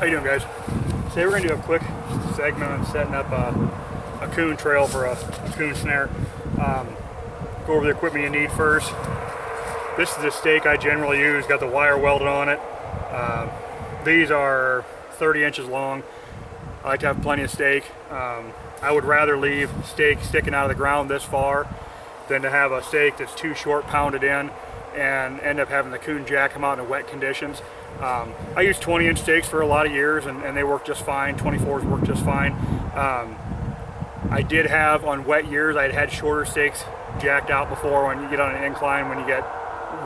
How you doing, guys? Today we're going to do a quick segment on setting up a coon trail for a coon snare. Go over the equipment you need first. This is the stake I generally use. Got the wire welded on it. These are 30 inches long. I like to have plenty of stake. I would rather leave stake sticking out of the ground this far than to have a stake that's too short pounded in and end up having the coon jack come out in wet conditions. I used 20-inch stakes for a lot of years and they work just fine. 24s work just fine. I did have, on wet years, I'd had shorter stakes jacked out before when you get on an incline, when you get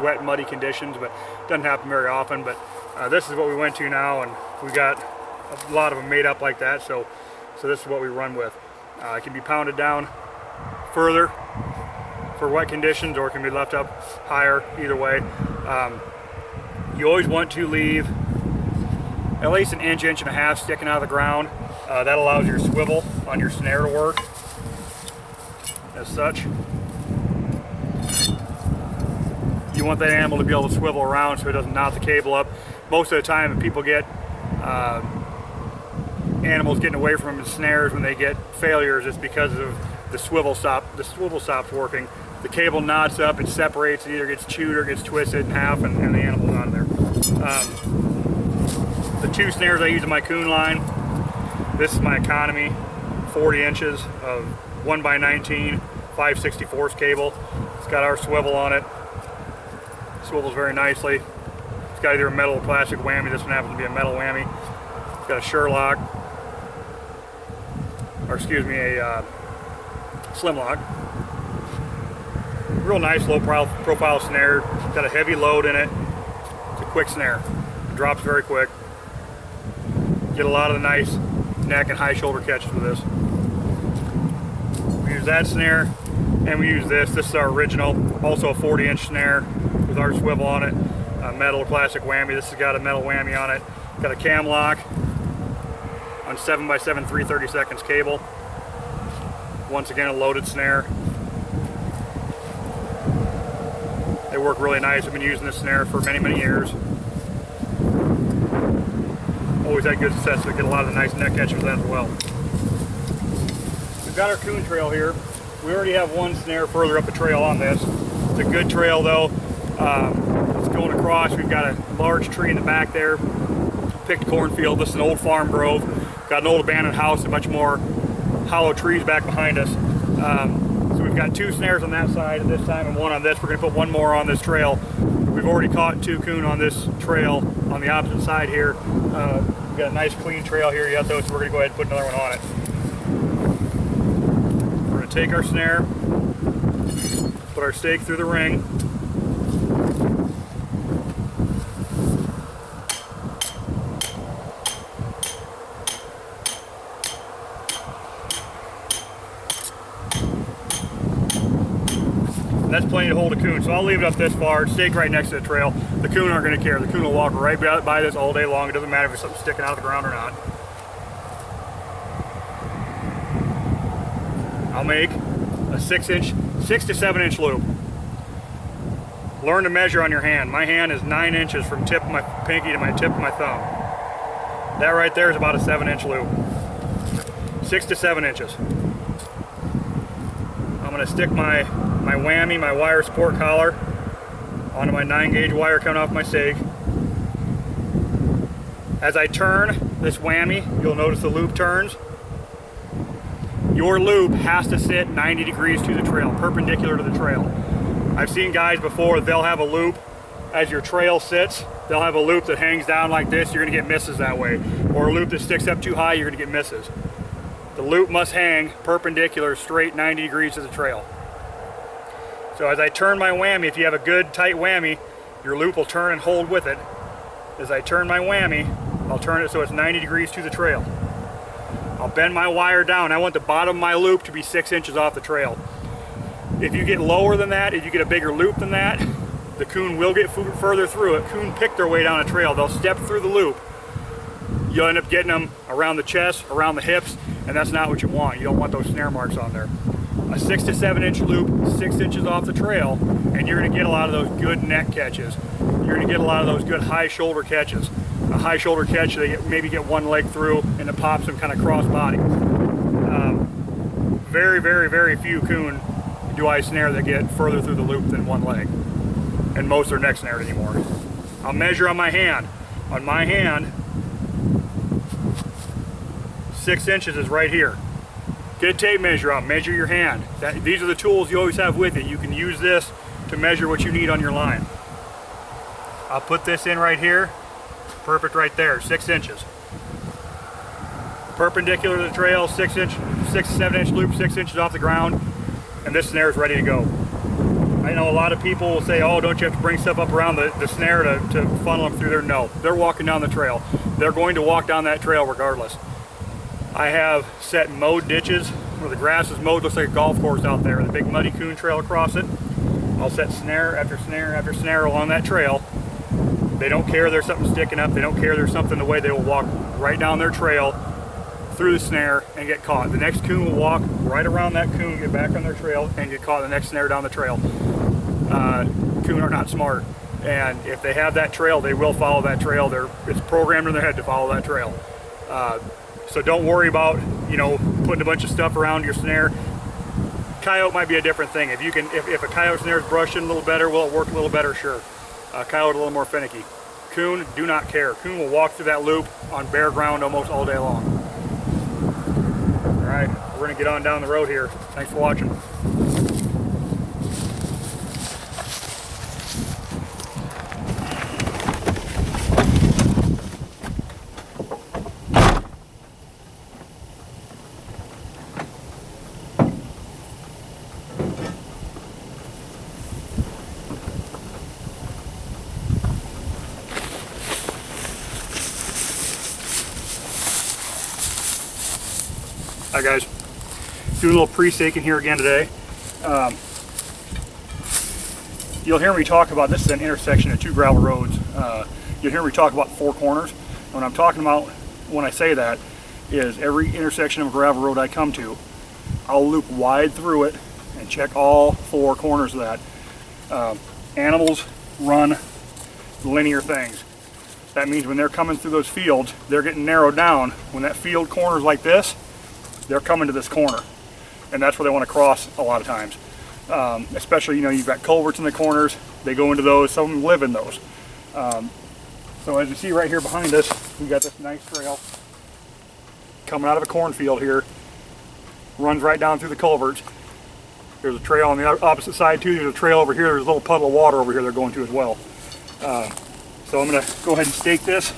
wet, muddy conditions, but it doesn't happen very often. But this is what we went to now, and we got a lot of them made up like that, so this is what we run with. It can be pounded down further for wet conditions, or it can be left up higher, either way. You always want to leave at least an inch, inch and a half sticking out of the ground. That allows your swivel on your snare to work as such. You want that animal to be able to swivel around so it doesn't knot the cable up. Most of the time, if people get animals getting away from snares when they get failures, it's because of the swivel stops working. The cable knots up, it separates, it either gets chewed or gets twisted in half, and the animal's out of there. The two snares I use in my coon line, this is my economy, 40 inches of 1x19 5/64 cable. It's got our swivel on it. Swivels very nicely. It's got either a metal or plastic whammy. This one happens to be a metal whammy. It's got a Sherlock, or excuse me, a slim lock. Real nice low profile snare. It's got a heavy load in it. It's a quick snare. It drops very quick. Get a lot of the nice neck and high shoulder catches with this. We use that snare, and we use this. This is our original, also a 40-inch snare with our swivel on it. A metal or plastic whammy. This has got a metal whammy on it. Got a cam lock on 7x7 3/32 cable. Once again, a loaded snare. They work really nice. I've been using this snare for many, many years. Always had good success. We get a lot of the nice neck catches with that as well. We've got our coon trail here. We already have one snare further up the trail on this. It's a good trail though. It's going across. We've got a large tree in the back there. Picked cornfield. This is an old farm grove. Got an old abandoned house, a bunch more hollow trees back behind us. So we've got two snares on that side at this time and one on this. We're going to put one more on this trail. We've already caught two coon on this trail on the opposite side here. We've got a nice clean trail here yet though, so we're going to go ahead and put another one on it. We're going to take our snare, put our stake through the ring. And that's plenty to hold a coon, so I'll leave it up this far, stake right next to the trail. The coon aren't going to care. The coon will walk right by this all day long. It doesn't matter if it's something sticking out of the ground or not. I'll make a 6 to 7 inch loop. Learn to measure on your hand. My hand is 9 inches from tip of my pinky to my tip of my thumb. That right there is about a 7-inch loop. 6 to 7 inches. I'm going to stick my whammy, my wire support collar, onto my 9-gauge wire coming off my stake. As I turn this whammy, you'll notice the loop turns. Your loop has to sit 90 degrees to the trail, perpendicular to the trail. I've seen guys before, they'll have a loop as your trail sits. They'll have a loop that hangs down like this, you're going to get misses that way. Or a loop that sticks up too high, you're going to get misses. The loop must hang perpendicular, straight 90 degrees to the trail. So as I turn my whammy, if you have a good tight whammy, your loop will turn and hold with it. As I turn my whammy, I'll turn it so it's 90 degrees to the trail. I'll bend my wire down. I want the bottom of my loop to be 6 inches off the trail. If you get lower than that, if you get a bigger loop than that, the coon will get further through it. Coon pick their way down a trail. They'll step through the loop. You'll end up getting them around the chest, around the hips, and that's not what you want. You don't want those snare marks on there. A 6 to 7 inch loop, 6 inches off the trail, and you're going to get a lot of those good neck catches. You're going to get a lot of those good high shoulder catches. a high shoulder catch, they maybe get one leg through and it pops them kind of cross body. Very, very, very few coon do I snare that get further through the loop than one leg, and most are neck snared anymore. I'll measure on my hand. On my hand, 6 inches is right here. Get a tape measure out, measure your hand. These are the tools you always have with you. You can use this to measure what you need on your line. I'll put this in right here. Perfect right there, 6 inches. Perpendicular to the trail, 6 to 7 inch loop, 6 inches off the ground, and this snare is ready to go. I know a lot of people will say, oh, don't you have to bring stuff up around the snare to funnel them through there? No, they're walking down the trail. They're going to walk down that trail regardless. I have set mowed ditches where the grass is mowed, looks like a golf course out there, with a big muddy coon trail across it. I'll set snare after snare after snare along that trail. They don't care there's something sticking up, they don't care there's something in the way, they will walk right down their trail through the snare and get caught. The next coon will walk right around that coon, get back on their trail, and get caught in the next snare down the trail. Coon are not smart, and if they have that trail, they will follow that trail. It's programmed in their head to follow that trail. So don't worry about, you know, putting a bunch of stuff around your snare. Coyote might be a different thing. If a coyote snare is brushed in a little better, will it work a little better? Sure. Coyote a little more finicky. Coon do not care. Coon will walk through that loop on bare ground almost all day long. All right, we're gonna get on down the road here. Thanks for watching. Hi guys, doing a little pre-staking here again today. You'll hear me talk about, this is an intersection of 2 gravel roads. You'll hear me talk about 4 corners. And what I'm talking about when I say that is every intersection of a gravel road I come to, I'll loop wide through it and check all 4 corners of that. Animals run linear things. That means when they're coming through those fields, they're getting narrowed down. When that field corners like this, they're coming to this corner, and that's where they want to cross a lot of times. Especially, you know, you've got culverts in the corners, they go into those, some of them live in those. So as you see right here behind us, we've got this nice trail coming out of a cornfield here, runs right down through the culverts. There's a trail on the opposite side too, there's a trail over here, there's a little puddle of water over here they're going to as well. So I'm going to go ahead and stake this.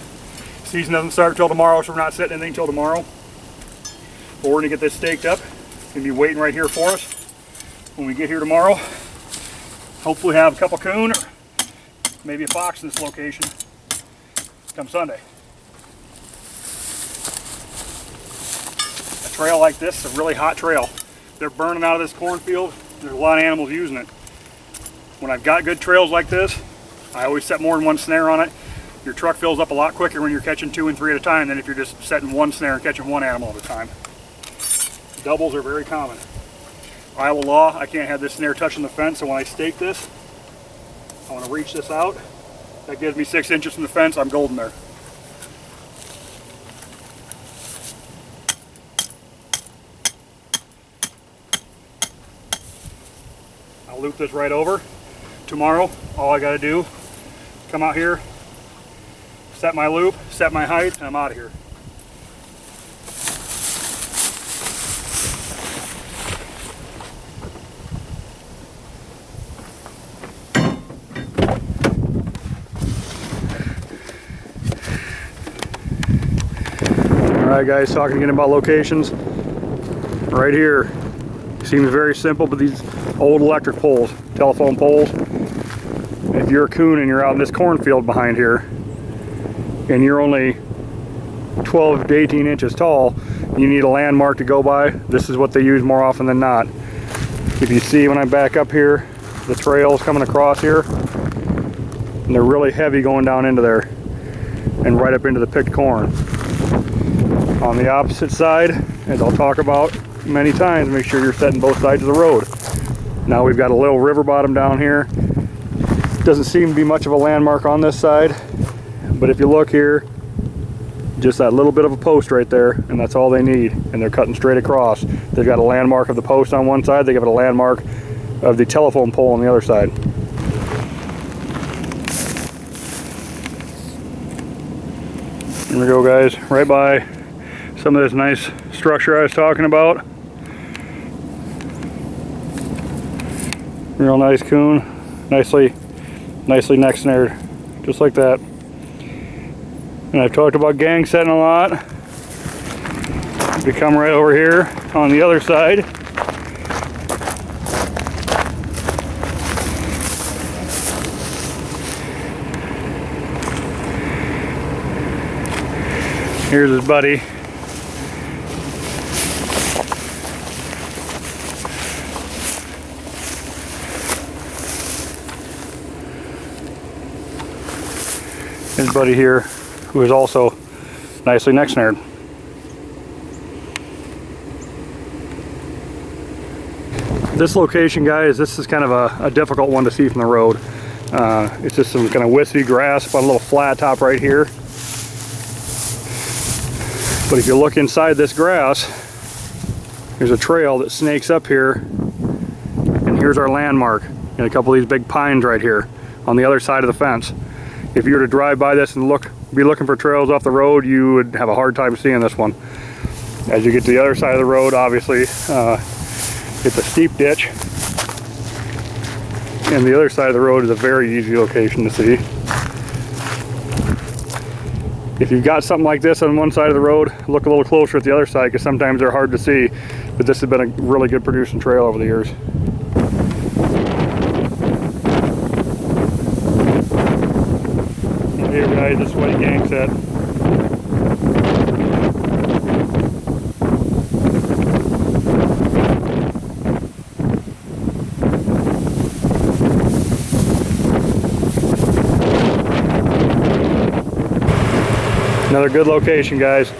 Season doesn't start until tomorrow, so we're not setting anything until tomorrow. But we're going to get this staked up. It's going to be waiting right here for us when we get here tomorrow. Hopefully have a couple coon or maybe a fox in this location come Sunday. A trail like this is a really hot trail. They're burning out of this cornfield. There's a lot of animals using it. When I've got good trails like this, I always set more than 1 snare on it. Your truck fills up a lot quicker when you're catching 2 and 3 at a time than if you're just setting 1 snare and catching 1 animal at a time. Doubles are very common. Iowa law, I can't have this snare touching the fence, so when I stake this, I want to reach this out. That gives me 6 inches from the fence, I'm golden there. I'll loop this right over. Tomorrow, all I got to do, come out here, set my loop, set my height, and I'm out of here. Alright guys, talking again about locations. Right here, seems very simple, but these old electric poles, telephone poles. If you're a coon and you're out in this cornfield behind here, and you're only 12 to 18 inches tall, you need a landmark to go by. This is what they use more often than not. If you see when I back up here, the trails coming across here, and they're really heavy going down into there and right up into the picked corn. On the opposite side, as I'll talk about many times, make sure you're setting both sides of the road. Now we've got a little river bottom down here. Doesn't seem to be much of a landmark on this side, but if you look here, just that little bit of a post right there, and that's all they need, and they're cutting straight across. They've got a landmark of the post on one side, they give it a landmark of the telephone pole on the other side. Here we go, guys, right by some of this nice structure I was talking about. Real nice coon, nicely neck snared, just like that. And I've talked about gang setting a lot. If you come right over here on the other side, here's his buddy. His buddy here, who is also nicely neck snared. This location, guys, this is kind of a difficult one to see from the road. It's just some kind of wispy grass on a little flat top right here. But if you look inside this grass, there's a trail that snakes up here, and here's our landmark and a couple of these big pines right here on the other side of the fence. If you were to drive by this and be looking for trails off the road, you would have a hard time seeing this one. As you get to the other side of the road, obviously, it's a steep ditch, and the other side of the road is a very easy location to see. If you've got something like this on one side of the road, look a little closer at the other side, because sometimes they're hard to see, but this has been a really good producing trail over the years. Here, guys, this is what he gang set. Another good location, guys.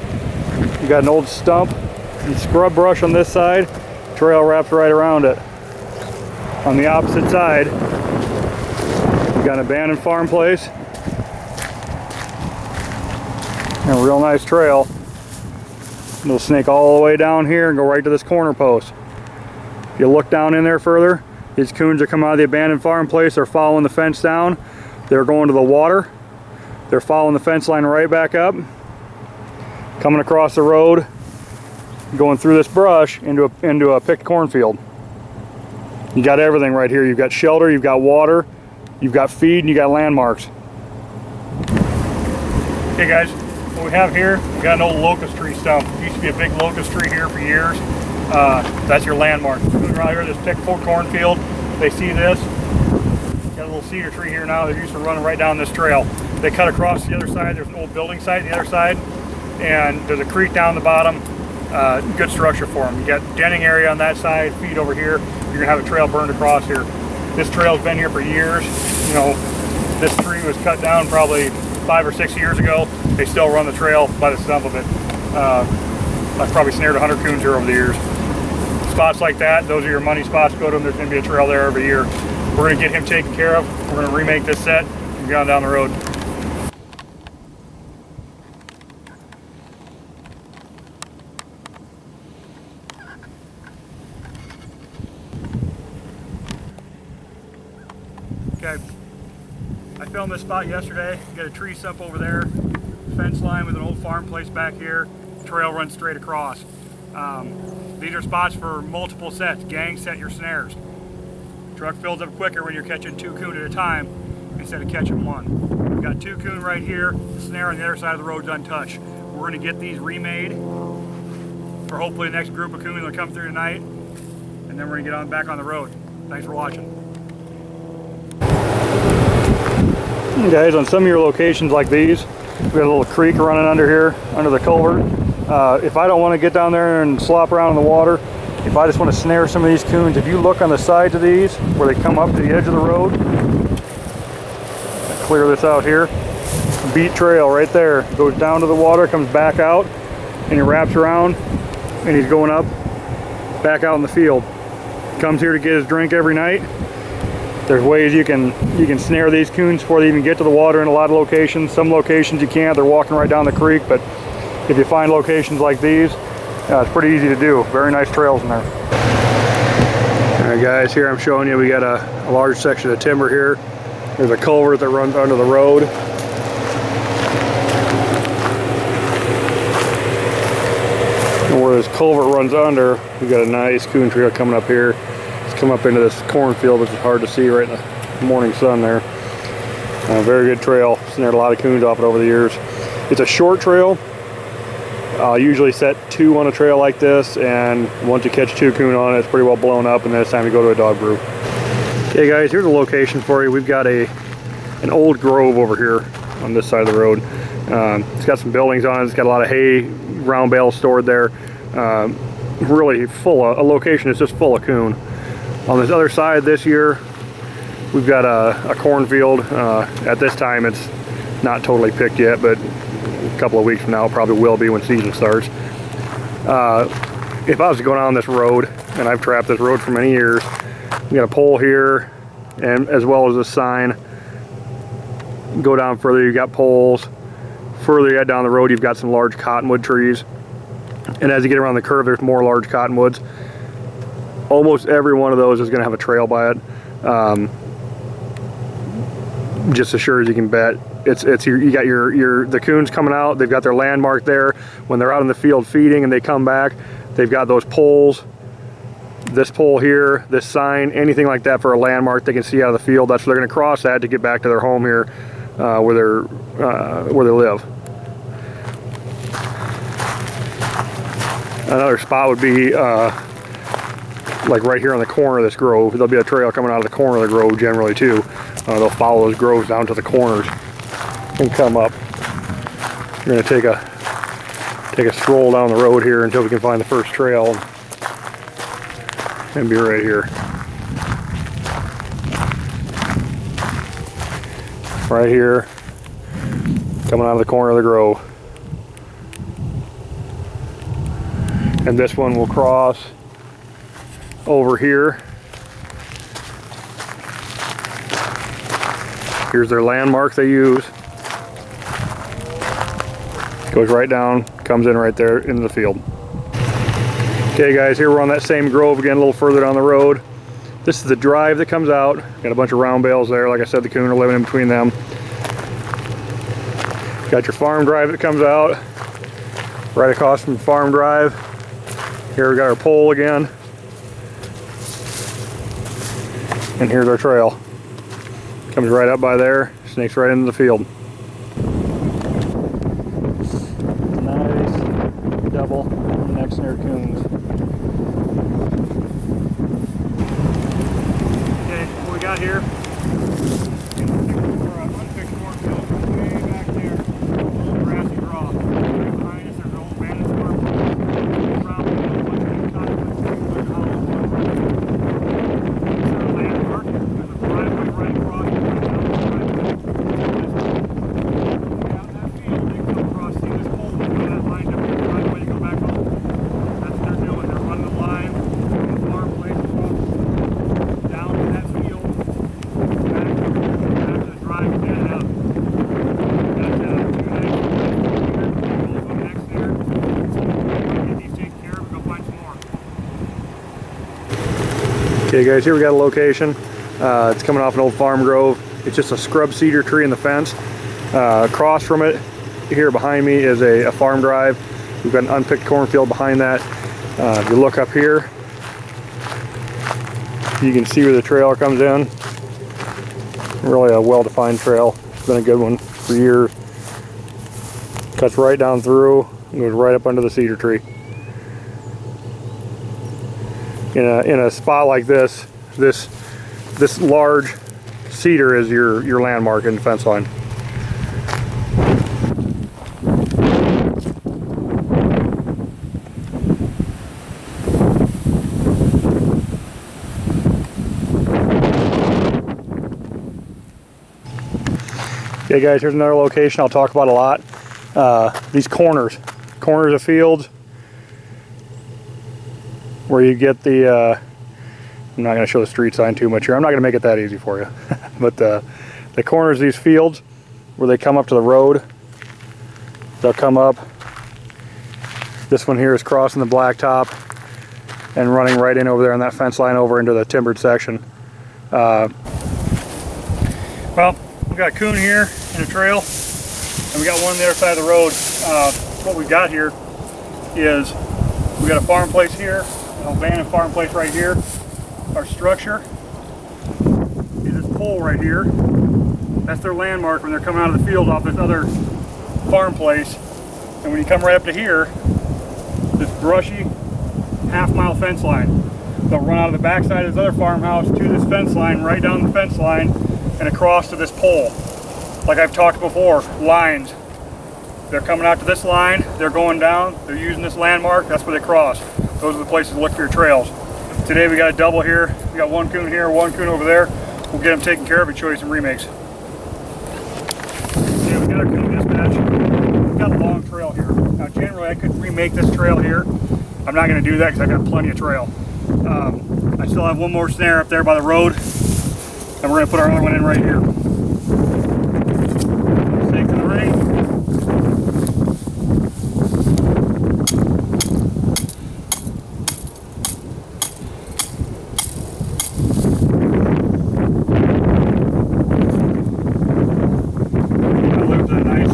You got an old stump and scrub brush on this side, trail wraps right around it. On the opposite side, you got an abandoned farm place. And a real nice trail. It'll snake all the way down here and go right to this corner post. If you look down in there further, these coons are coming out of the abandoned farm place. They're following the fence down. They're going to the water. They're following the fence line right back up, coming across the road, going through this brush into a picked cornfield. You got everything right here. You've got shelter, you've got water, you've got feed, and you got landmarks. Okay, guys. What we have here, we got an old locust tree stump. It used to be a big locust tree here for years. That's your landmark. Moving around here, this picked full cornfield. They see this. Got a little cedar tree here now. They're used to running right down this trail. They cut across the other side. There's an old building site on the other side, and there's a creek down the bottom. Good structure for them. You got denning area on that side, feed over here. You're gonna have a trail burned across here. This trail's been here for years. You know, this tree was cut down probably 5 or 6 years ago. They still run the trail by the stump of it. I've probably snared 100 coons here over the years. Spots like that, those are your money spots. Go to them. There's going to be a trail there every year. We're going to get him taken care of. We're going to remake this set and get on down the road. Okay. I filmed this spot yesterday. Got a tree stump over there, fence line with an old farm place back here, trail runs straight across. These are spots for multiple sets. Gang set your snares. Truck fills up quicker when you're catching 2 coon at a time instead of catching 1. We've got 2 coon right here, the snare on the other side of the road's untouched. We're going to get these remade for hopefully the next group of coon that'll come through tonight, and then we're going to get on back on the road. Thanks for watching. Guys, on some of your locations like these, we got a little creek running under here, under the culvert. If I don't want to get down there and slop around in the water, if I just want to snare some of these coons, if you look on the sides of these, where they come up to the edge of the road, clear this out here, beat trail right there, goes down to the water, comes back out, and he wraps around, and he's going up, back out in the field. Comes here to get his drink every night. There's ways you can snare these coons before they even get to the water in a lot of locations. Some locations you can't, they're walking right down the creek, but if you find locations like these, it's pretty easy to do. Very nice trails in there. Alright guys, here I'm showing you we got a large section of timber here. There's a culvert that runs under the road. And where this culvert runs under, we've got a nice coon trail coming up here. It's come up into this cornfield, which is hard to see right in the morning sun there. Very good trail. Snared a lot of coons off it over the years. It's a short trail. I'll usually set 2 on a trail like this, and once you catch 2 coon on it, it's pretty well blown up, and then it's time to go to a dog brew. Okay guys, here's a location for you. We've got an old grove over here on this side of the road. It's got some buildings on it. It's got a lot of hay, round bales stored there. Really full of, a location that's just full of coon. On this other side this year, we've got a cornfield. At this time, it's not totally picked yet, but a couple of weeks from now it probably will be when season starts. If I was going on this road, and I've trapped this road for many years, you got a pole here, and as well as a sign. Go down further, you've got poles. Further you head down the road, you've got some large cottonwood trees, and as you get around the curve, there's more large cottonwoods. Almost every one of those is going to have a trail by it. Just as sure as you can bet. You got the coons coming out. They've got their landmark there. When they're out in the field feeding and they come back, they've got those poles. This pole here, this sign, anything like that for a landmark they can see out of the field. That's where they're going to cross that to get back to their home here, where they live. Another spot would be like right here on the corner of this grove. There'll be a trail coming out of the corner of the grove generally too. They'll follow those groves down to the corners and come up. We're going to take a stroll down the road here until we can find the first trail and be right here. Right here, coming out of the corner of the grove. And this one will cross over here. Here's their landmark they use. Goes right down, comes in right there into the field. Okay guys, here we're on that same grove again, a little further down the road. This is the drive that comes out. Got a bunch of round bales there. Like I said, the coon are living in between them. Got your farm drive that comes out. Right across from farm drive. Here we got our pole again. And here's our trail. Comes right up by there, snakes right into the field. Nice double neck snare coons. Okay, what we got here? Unpicked cornfield way back there. Old grassy draw. Behind us, there's an old bandit farm. Around a bunch of cottonwoods, like a hollow one. There's a landmark. There's a driveway right across. Okay guys, here we got a location. It's coming off an old farm grove. It's just a scrub cedar tree in the fence. Across from it, here behind me, is a farm drive. We've got an unpicked cornfield behind that. If you look up here, you can see where the trail comes in. Really a well-defined trail. It's been a good one for years. Cuts right down through and goes right up under the cedar tree. In a spot like this large cedar is your landmark in the fence line. Okay guys, here's another location I'll talk about a lot. These corners of fields where you get the, I'm not going to show the street sign too much here. I'm not going to make it that easy for you. But the corners of these fields where they come up to the road, they'll come up This one here is crossing the blacktop and running right in over there on that fence line over into the timbered section. Well, we got a coon here in a trail, and we got one on the other side of the road. What we got here is we got a farm place here, an abandoned farm place right here. Our structure is this pole right here. That's their landmark when they're coming out of the field off this other farm place. And when you come right up to here, this brushy half-mile fence line. They'll run out of the backside of this other farmhouse to this fence line, right down the fence line, and across to this pole. Like I've talked before, lines. They're coming out to this line, they're going down, they're using this landmark, that's where they cross. Those are the places to look for your trails. Today we got a double here, we got one coon here, one coon over there. We'll get them taken care of and show you some remakes. Okay, we got our coon dispatch. We've got a long trail here. Now generally I could remake this trail here. I'm not going to do that because I've got plenty of trail. I still have one more snare up there by the road, and we're going to put our other one in right here. Stake to the ring. I loop to a nice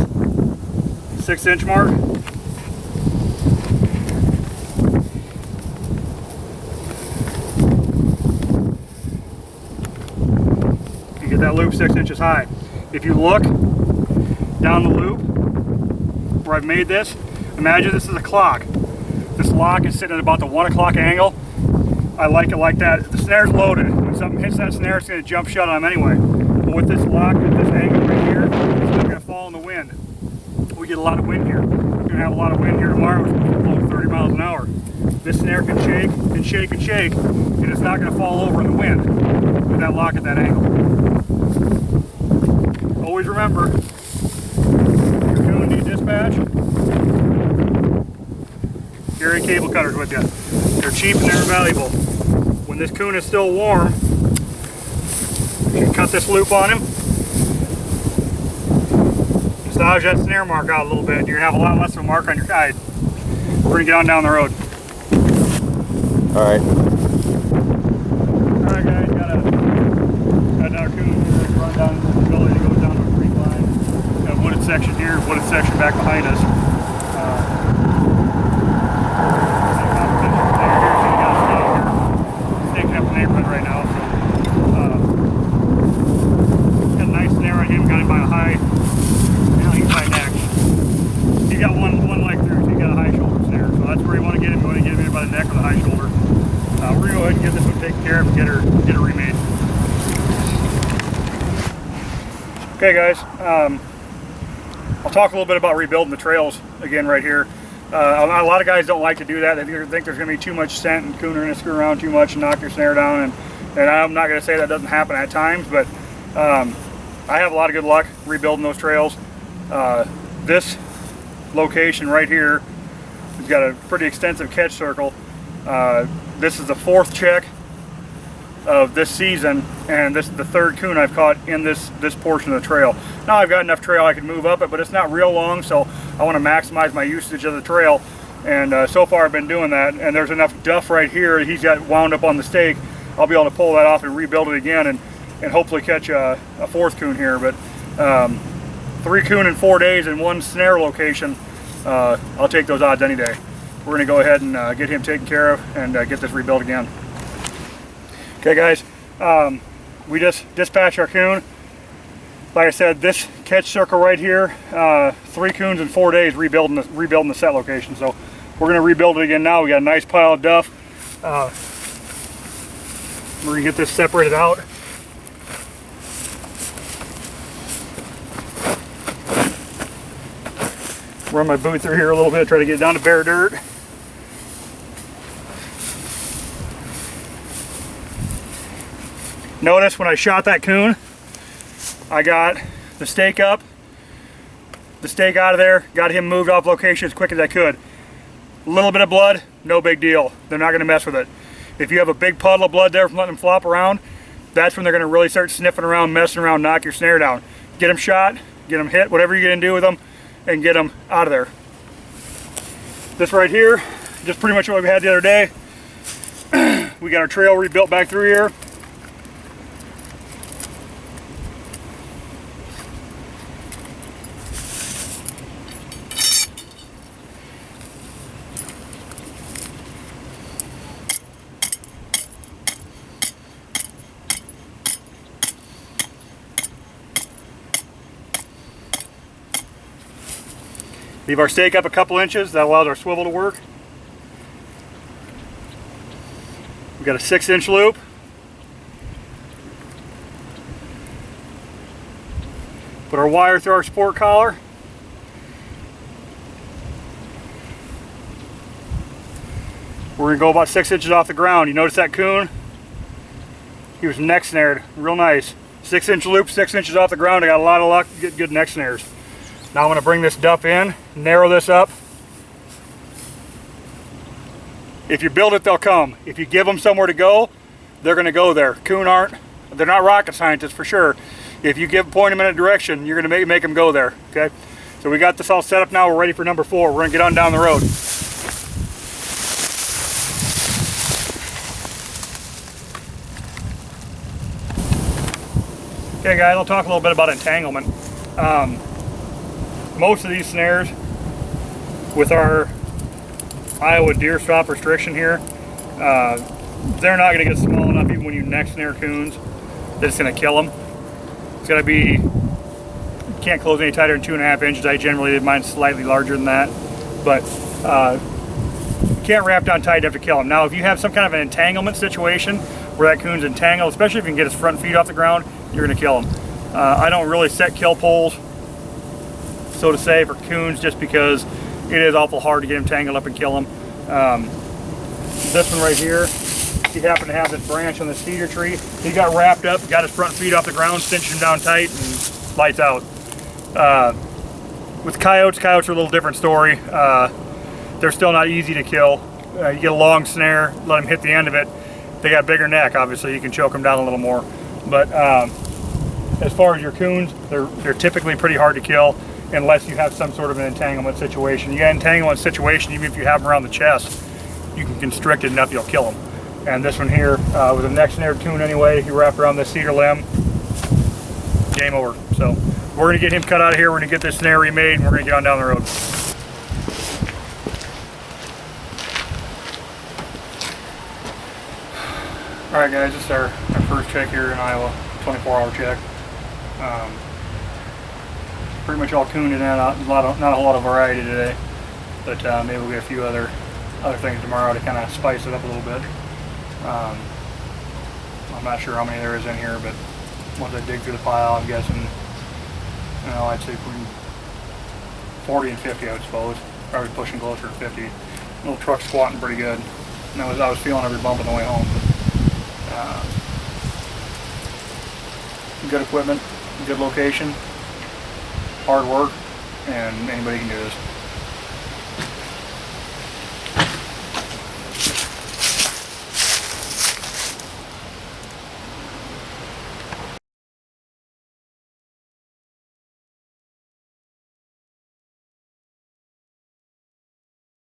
6-inch mark. That loop 6 inches high. If you look down the loop where I've made this, imagine this is a clock. This lock is sitting at about the 1 o'clock angle. I like it like that. The snare's loaded. When something hits that snare, it's going to jump shut on them anyway. But with this lock at this angle right here, it's not going to fall in the wind. We get a lot of wind here. We're going to have a lot of wind here tomorrow. It's going to blow 30 miles an hour. This snare can shake and shake and shake, and it's not going to fall over in the wind with that lock at that angle. Always remember, if you're doing dispatch, carry cable cutters with you. They're cheap and they're valuable. When this coon is still warm, you can cut this loop on him. Massage that snare mark out a little bit. You're going to have a lot less of a mark on your guide. We're going to get on down the road. Alright. Alright guys, got another coon here. Run down the gully to go down to a creek line. Got a wooded section here, wooded section back behind us. Snaking up the neighborhood right now. So, got a nice snare on him, got him by a high, he's by neck. He's got one leg through, so he's got a high shoulder snare. So that's where you want to get him. You want to get him in by the neck or the high shoulder. We're going to go ahead and get this one taken care of and get her remade. Okay guys, I'll talk a little bit about rebuilding the trails again right here. A lot of guys don't like to do that. They think there's going to be too much scent and coon are going to screw around too much and knock your snare down. And I'm not going to say that doesn't happen at times, but I have a lot of good luck rebuilding those trails. This location right here has got a pretty extensive catch circle. This is the 4th check of this season, and this is the 3rd coon I've caught in this portion of the trail. Now I've got enough trail I can move up it, but it's not real long, so I want to maximize my usage of the trail, and so far I've been doing that. And there's enough duff right here that he's got wound up on the stake. I'll be able to pull that off and rebuild it again, and hopefully catch a 4th coon here. But 3 coon in 4 days in one snare location, I'll take those odds any day. We're going to go ahead and get him taken care of and get this rebuilt again. Okay guys, we just dispatched our coon. Like I said, this catch circle right here, 3 coons in 4 days rebuilding the set location. So we're going to rebuild it again now. We got a nice pile of duff. We're going to get this separated out. Run my boot through here a little bit, try to get down to bare dirt. Notice when I shot that coon, I got the stake up, the stake out of there, got him moved off location as quick as I could. A little bit of blood, no big deal. They're not going to mess with it. If you have a big puddle of blood there from letting them flop around, that's when they're going to really start sniffing around, messing around, knock your snare down. Get them shot, get them hit, whatever you're going to do with them, and get them out of there. This right here, just pretty much what we had the other day. We got our trail rebuilt back through here. Leave our stake up a couple inches, that allows our swivel to work. We've got a 6-inch loop. Put our wire through our support collar. We're going to go about 6 inches off the ground. You notice that coon? He was neck snared, real nice. 6-inch loop, 6 inches off the ground. I got a lot of luck, get good neck snares. Now I'm going to bring this duff in, narrow this up. If you build it, they'll come. If you give them somewhere to go, they're going to go there. Coon aren't, they're not rocket scientists for sure. If you point them in a direction, you're going to make them go there, okay? So we got this all set up now, we're ready for number 4. We're going to get on down the road. Okay guys, I'll talk a little bit about entanglement. Most of these snares with our Iowa deer stop restriction here, they're not going to get small enough even when you neck snare coons that it's going to kill them. It's got to be, you can't close any tighter than 2.5 inches. I generally did mine slightly larger than that, but you can't wrap down tight enough to kill them. Now if you have some kind of an entanglement situation where that coon's entangled, especially if you can get his front feet off the ground, you're going to kill him. I don't really set kill poles, so to say, for coons, just because it is awful hard to get him tangled up and kill him. This one right here, he happened to have this branch on the cedar tree. He got wrapped up, got his front feet off the ground, cinched him down tight, and lights out. With coyotes are a little different story. They're still not easy to kill. You get a long snare, let them hit the end of it. They got a bigger neck, obviously, you can choke them down a little more. But as far as your coons, they're typically pretty hard to kill unless you have some sort of an entanglement situation. You got an entanglement situation, even if you have them around the chest, you can constrict it enough, you'll kill them. And this one here was a neck snared coon anyway. He wrapped around this cedar limb, game over. So we're gonna get him cut out of here, we're gonna get this snare remade, and we're gonna get on down the road. All right guys, this is our first check here in Iowa, 24-hour check. Pretty much all coon and not a whole lot of variety today, but maybe we'll get a few other things tomorrow to kind of spice it up a little bit. I'm not sure how many there is in here, but once I dig through the pile, I'm guessing, you know, I'd say between 40 and 50, I would suppose. Probably pushing closer to 50. Little truck squatting pretty good. And I was feeling every bump on the way home. Good equipment, good location, hard work, and anybody can do this.